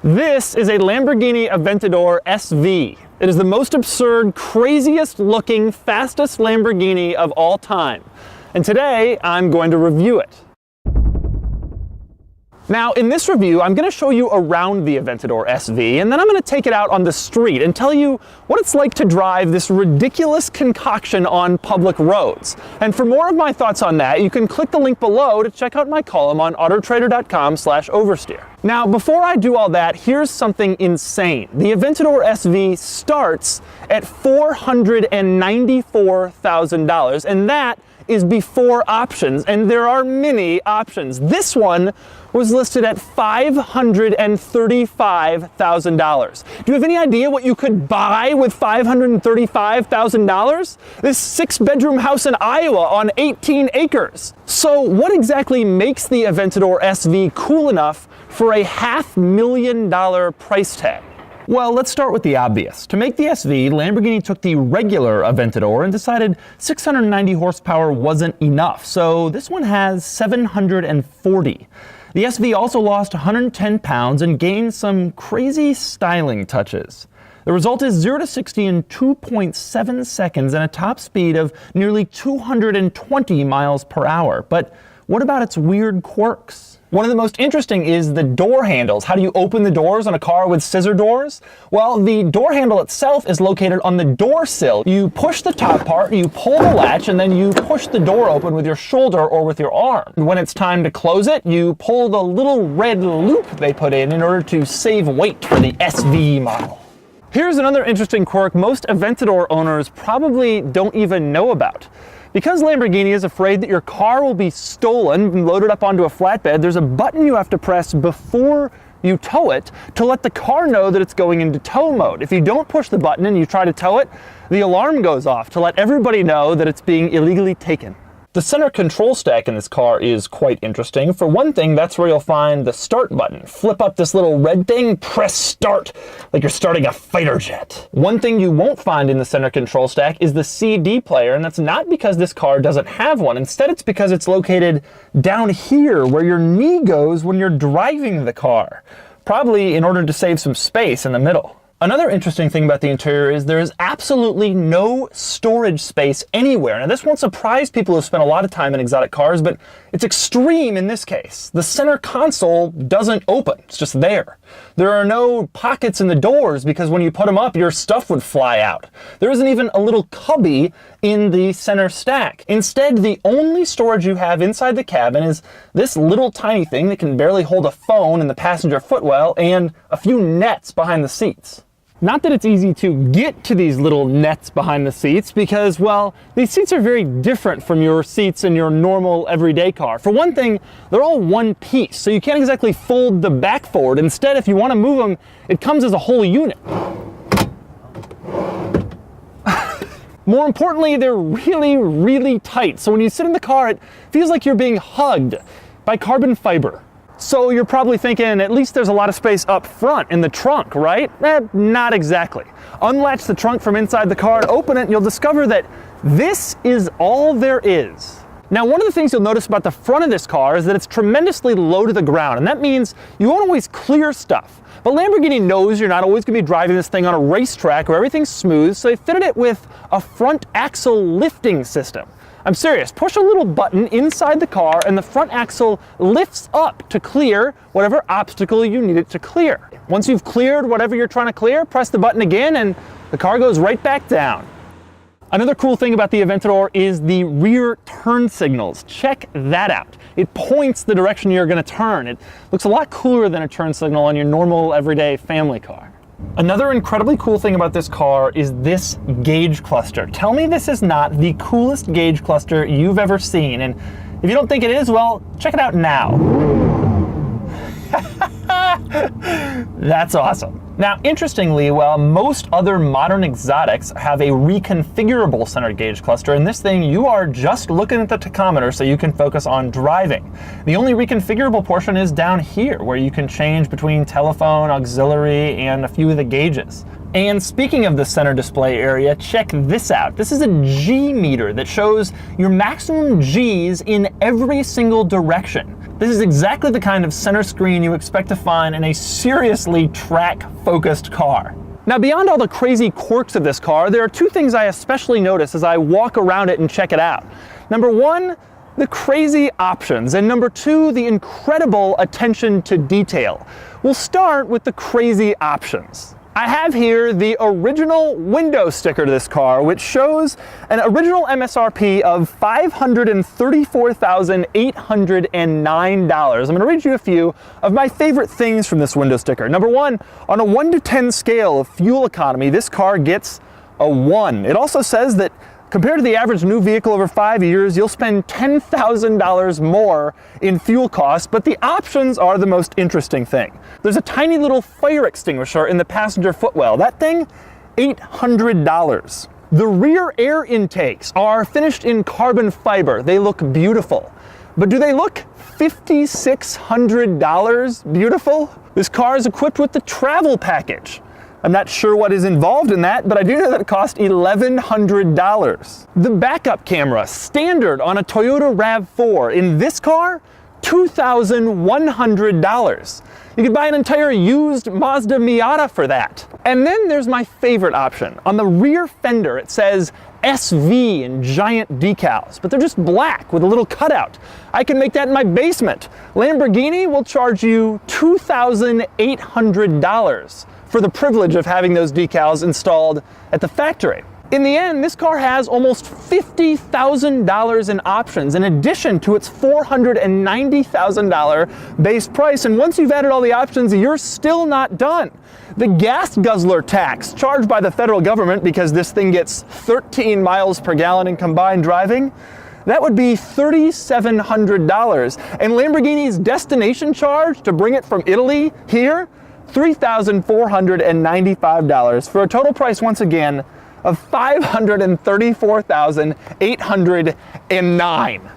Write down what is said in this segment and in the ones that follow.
This is a Lamborghini Aventador SV. It is the most absurd, craziest looking, fastest Lamborghini of all time. And today, I'm going to review it. Now, in this review, I'm going to show you around the Aventador SV, and then I'm going to take it out on the street and tell you what it's like to drive this ridiculous concoction on public roads. And for more of my thoughts on that, you can click the link below to check out my column on autotrader.com/oversteer. Now, before I do all that, here's something insane. The Aventador SV starts at $494,000, and that is before options, and there are many options. This one was listed at $535,000. Do you have any idea what you could buy with $535,000? This 6-bedroom house in Iowa on 18 acres. So what exactly makes the Aventador SV cool enough for a $500,000 price tag? Well, let's start with the obvious. To make the SV, Lamborghini took the regular Aventador and decided 690 horsepower wasn't enough, so this one has 740. The SV also lost 110 pounds and gained some crazy styling touches. The result is 0 to 60 in 2.7 seconds and a top speed of nearly 220 miles per hour. But what about its weird quirks? One of the most interesting is the door handles. How do you open the doors on a car with scissor doors? Well, the door handle itself is located on the door sill. You push the top part, you pull the latch, and then you push the door open with your shoulder or with your arm. When it's time to close it, you pull the little red loop they put in order to save weight for the SV model. Here's another interesting quirk most Aventador owners probably don't even know about. Because Lamborghini is afraid that your car will be stolen and loaded up onto a flatbed, there's a button you have to press before you tow it to let the car know that it's going into tow mode. If you don't push the button and you try to tow it, the alarm goes off to let everybody know that it's being illegally taken. The center control stack in this car is quite interesting. For one thing, that's where you'll find the start button. Flip up this little red thing, press start, like you're starting a fighter jet. One thing you won't find in the center control stack is the CD player, and that's not because this car doesn't have one. Instead, it's because it's located down here where your knee goes when you're driving the car, probably in order to save some space in the middle. Another interesting thing about the interior is there is absolutely no storage space anywhere. Now, this won't surprise people who've spent a lot of time in exotic cars, but it's extreme in this case. The center console doesn't open. It's just there. There are no pockets in the doors because when you put them up, your stuff would fly out. There isn't even a little cubby in the center stack. Instead, the only storage you have inside the cabin is this little tiny thing that can barely hold a phone in the passenger footwell and a few nets behind the seats. Not that it's easy to get to these little nets behind the seats because, well, these seats are very different from your seats in your normal everyday car. For one thing, they're all one piece, so you can't exactly fold the back forward. Instead, if you want to move them, it comes as a whole unit. More importantly, they're really, really tight. So when you sit in the car, it feels like you're being hugged by carbon fiber. So you're probably thinking, at least there's a lot of space up front in the trunk, right? Not exactly. Unlatch the trunk from inside the car and open it, and you'll discover that this is all there is. Now, one of the things you'll notice about the front of this car is that it's tremendously low to the ground, and that means you won't always clear stuff. But Lamborghini knows you're not always going to be driving this thing on a racetrack where everything's smooth, so they fitted it with a front axle lifting system. I'm serious. Push a little button inside the car and the front axle lifts up to clear whatever obstacle you need it to clear. Once you've cleared whatever you're trying to clear, press the button again and the car goes right back down. Another cool thing about the Aventador is the rear turn signals. Check that out. It points the direction you're going to turn. It looks a lot cooler than a turn signal on your normal everyday family car. Another incredibly cool thing about this car is this gauge cluster. Tell me this is not the coolest gauge cluster you've ever seen. And if you don't think it is, well, check it out now. That's awesome. Now, interestingly, while most other modern exotics have a reconfigurable center gauge cluster, in this thing you are just looking at the tachometer so you can focus on driving. The only reconfigurable portion is down here, where you can change between telephone, auxiliary, and a few of the gauges. And speaking of the center display area, check this out. This is a G meter that shows your maximum Gs in every single direction. This is exactly the kind of center screen you expect to find in a seriously track-focused car. Now, beyond all the crazy quirks of this car, there are two things I especially notice as I walk around it and check it out. Number one, the crazy options, and number two, the incredible attention to detail. We'll start with the crazy options. I have here the original window sticker to this car, which shows an original MSRP of $534,809. I'm going to read you a few of my favorite things from this window sticker. Number one, on a 1 to 10 scale of fuel economy, this car gets a 1. It also says that compared to the average new vehicle over 5 years, you'll spend $10,000 more in fuel costs, but the options are the most interesting thing. There's a tiny little fire extinguisher in the passenger footwell. That thing, $800. The rear air intakes are finished in carbon fiber. They look beautiful. But do they look $5,600 beautiful? This car is equipped with the travel package. I'm not sure what is involved in that, but I do know that it cost $1,100. The backup camera, standard on a Toyota RAV4. In this car, $2,100. You could buy an entire used Mazda Miata for that. And then there's my favorite option. On the rear fender, it says SV in giant decals, but they're just black with a little cutout. I can make that in my basement. Lamborghini will charge you $2,800 for the privilege of having those decals installed at the factory. In the end, this car has almost $50,000 in options in addition to its $490,000 base price. And once you've added all the options, you're still not done. The gas guzzler tax charged by the federal government because this thing gets 13 miles per gallon in combined driving, that would be $3,700. And Lamborghini's destination charge to bring it from Italy here, $3,495 for a total price, once again, of $534,809.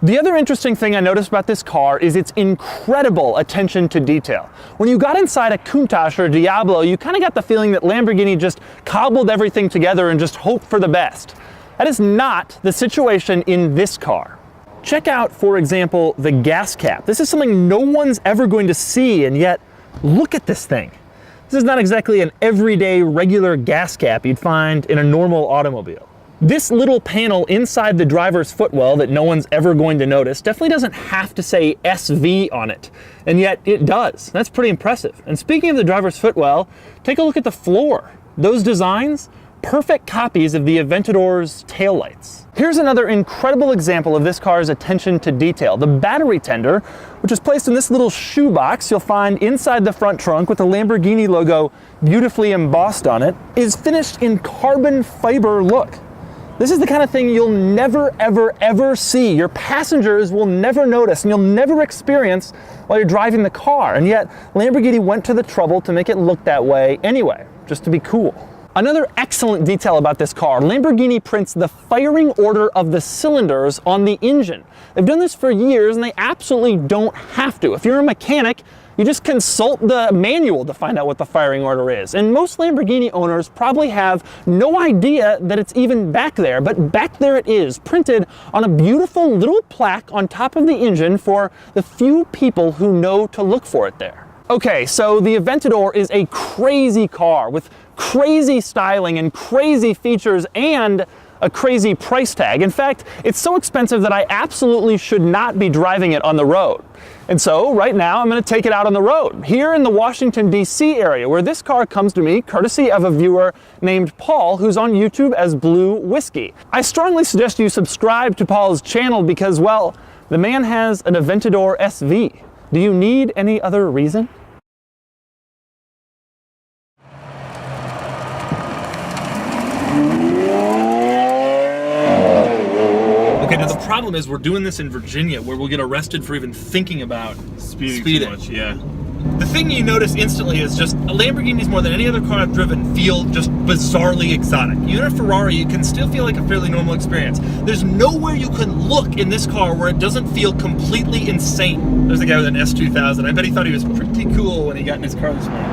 The other interesting thing I noticed about this car is its incredible attention to detail. When you got inside a Countach or Diablo, you kind of got the feeling that Lamborghini just cobbled everything together and just hoped for the best. That is not the situation in this car. Check out, for example, the gas cap. This is something no one's ever going to see, and yet look at this thing. This is not exactly an everyday regular gas cap you'd find in a normal automobile. This little panel inside the driver's footwell that no one's ever going to notice definitely doesn't have to say SV on it, and yet it does. That's pretty impressive. And speaking of the driver's footwell, take a look at the floor. Those designs, perfect copies of the Aventador's taillights. Here's another incredible example of this car's attention to detail. The battery tender, which is placed in this little shoebox you'll find inside the front trunk with the Lamborghini logo beautifully embossed on it, is finished in carbon fiber look. This is the kind of thing you'll never, ever, ever see. Your passengers will never notice and you'll never experience while you're driving the car. And yet, Lamborghini went to the trouble to make it look that way anyway, just to be cool. Another excellent detail about this car, Lamborghini prints the firing order of the cylinders on the engine. They've done this for years and they absolutely don't have to. If you're a mechanic, you just consult the manual to find out what the firing order is. And most Lamborghini owners probably have no idea that it's even back there, but back there it is, printed on a beautiful little plaque on top of the engine for the few people who know to look for it there. Okay, so the Aventador is a crazy car with crazy styling and crazy features and a crazy price tag. In fact, it's so expensive that I absolutely should not be driving it on the road. And so right now I'm going to take it out on the road here in the Washington, D.C. area, where this car comes to me courtesy of a viewer named Paul, who's on YouTube as Blue Whiskey. I strongly suggest you subscribe to Paul's channel because, well, the man has an Aventador SV. Do you need any other reason? Okay, now the problem is we're doing this in Virginia where we'll get arrested for even thinking about speeding. Too much, yeah. The thing you notice instantly is just Lamborghinis, more than any other car I've driven, feel just bizarrely exotic. Even a Ferrari, you can still feel like a fairly normal experience. There's nowhere you can look in this car where it doesn't feel completely insane. There's a guy with an S2000. I bet he thought he was pretty cool when he got in his car this morning.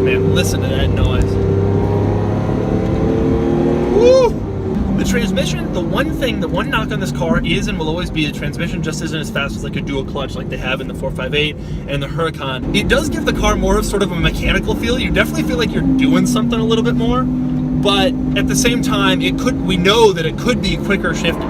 Man, listen to that noise. Woo! The transmission one knock on this car is and will always be the transmission just isn't as fast as like a dual clutch like they have in the 458 and the Huracan. It does give the car more of sort of a mechanical feel. You definitely feel like you're doing something a little bit more, but at the same time, we know that it could be quicker shifting.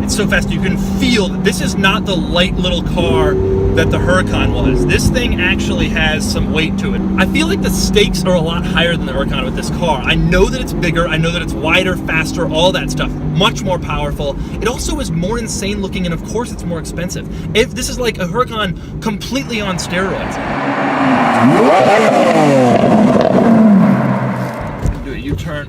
So fast you can feel that this is not the light little car that the Huracan was. This thing actually has some weight to it. I feel like the stakes are a lot higher than the Huracan with this car. I know that it's bigger, I know that it's wider, faster, all that stuff, much more powerful. It also is more insane looking, and of course it's more expensive. This is like a Huracan completely on steroids. Do a U-turn.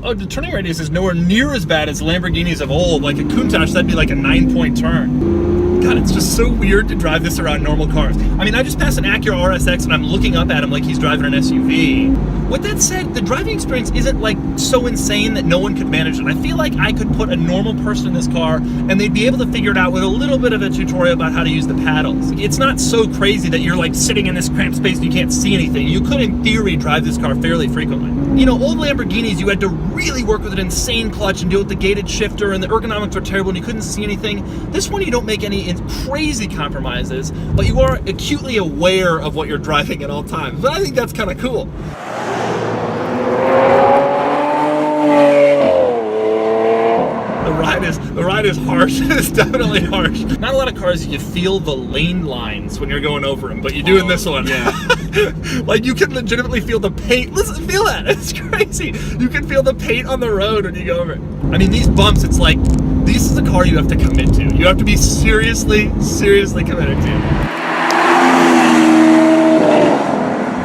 Oh, the turning radius is nowhere near as bad as Lamborghinis of old. Like a Countach, that'd be like a 9-point turn. God, it's just so weird to drive this around normal cars. I mean, I just passed an Acura RSX and I'm looking up at him like he's driving an SUV. With that said, the driving experience isn't like so insane that no one could manage it. I feel like I could put a normal person in this car and they'd be able to figure it out with a little bit of a tutorial about how to use the paddles. It's not so crazy that you're like sitting in this cramped space and you can't see anything. You could, in theory, drive this car fairly frequently. You know, old Lamborghinis, you had to really work with an insane clutch and deal with the gated shifter, and the ergonomics were terrible and you couldn't see anything. This one, you don't make any crazy compromises, but you are acutely aware of what you're driving at all times. But I think that's kind of cool. The ride is harsh. It's definitely harsh. Not a lot of cars you feel the lane lines when you're going over them, but you do in this one. Yeah. Like you can legitimately feel the paint. Listen, feel that. It's crazy. You can feel the paint on the road when you go over it. I mean, these bumps, it's like, this is a car you have to commit to. You have to be seriously committed to.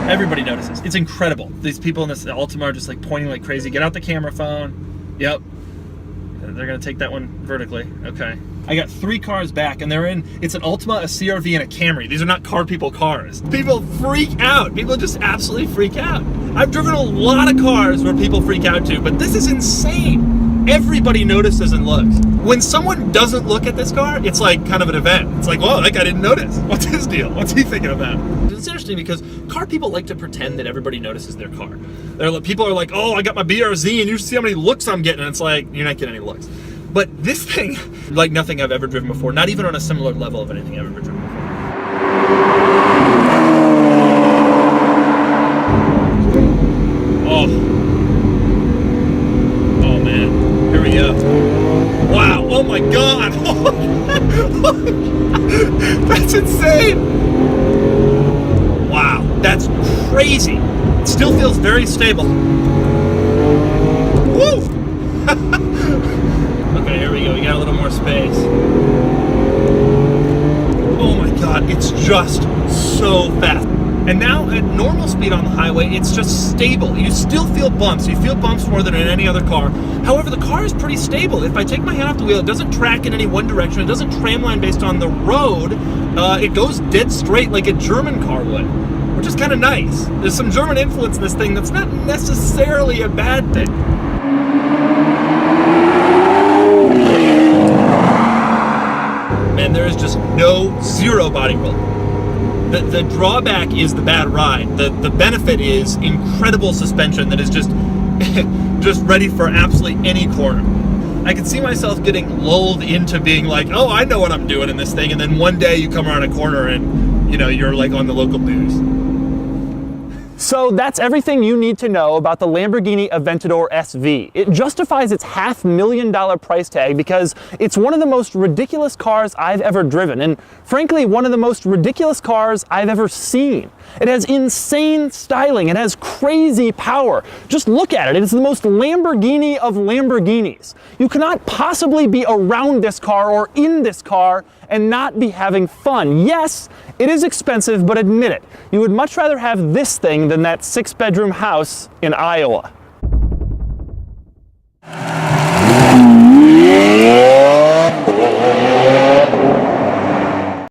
Everybody notices. It's incredible. These people in this Altima are just like pointing like crazy. Get out the camera phone. Yep. They're gonna take that one vertically. Okay. I got 3 cars back and it's an Altima, a CR-V, and a Camry. These are not car people cars. People freak out. People just absolutely freak out. I've driven a lot of cars where people freak out too, but this is insane. Everybody notices and looks. When someone doesn't look at this car, it's like kind of an event. It's like, whoa, that guy didn't notice. What's his deal? What's he thinking about? It's interesting because car people like to pretend that everybody notices their car. People are like, oh, I got my BRZ, and you see how many looks I'm getting, and it's like, you're not getting any looks. But this thing, like nothing I've ever driven before, not even on a similar level of anything I've ever driven before. Oh man, here we go. Wow, oh my God. That's insane. Wow, that's crazy. It still feels very stable. Woo! Okay, here we go. We got a little more space. Oh my God, it's just so fast. And now at normal speed on the highway, it's just stable. You still feel bumps. You feel bumps more than in any other car. However, the car is pretty stable. If I take my hand off the wheel, it doesn't track in any one direction. It doesn't tramline based on the road. It goes dead straight like a German car would, which is kind of nice. There's some German influence in this thing that's not necessarily a bad thing. Man, there is just zero body roll. The drawback is the bad ride. The benefit is incredible suspension that is just just ready for absolutely any corner. I can see myself getting lulled into being like, oh, I know what I'm doing in this thing, and then one day you come around a corner and you're like on the local news. So that's everything you need to know about the Lamborghini Aventador SV. It justifies its $500,000 price tag because it's one of the most ridiculous cars I've ever driven, and frankly, one of the most ridiculous cars I've ever seen. It has insane styling, it has crazy power. Just look at it, it's the most Lamborghini of Lamborghinis. You cannot possibly be around this car or in this car and not be having fun. Yes, it is expensive, but admit it, you would much rather have this thing than that 6-bedroom house in Iowa.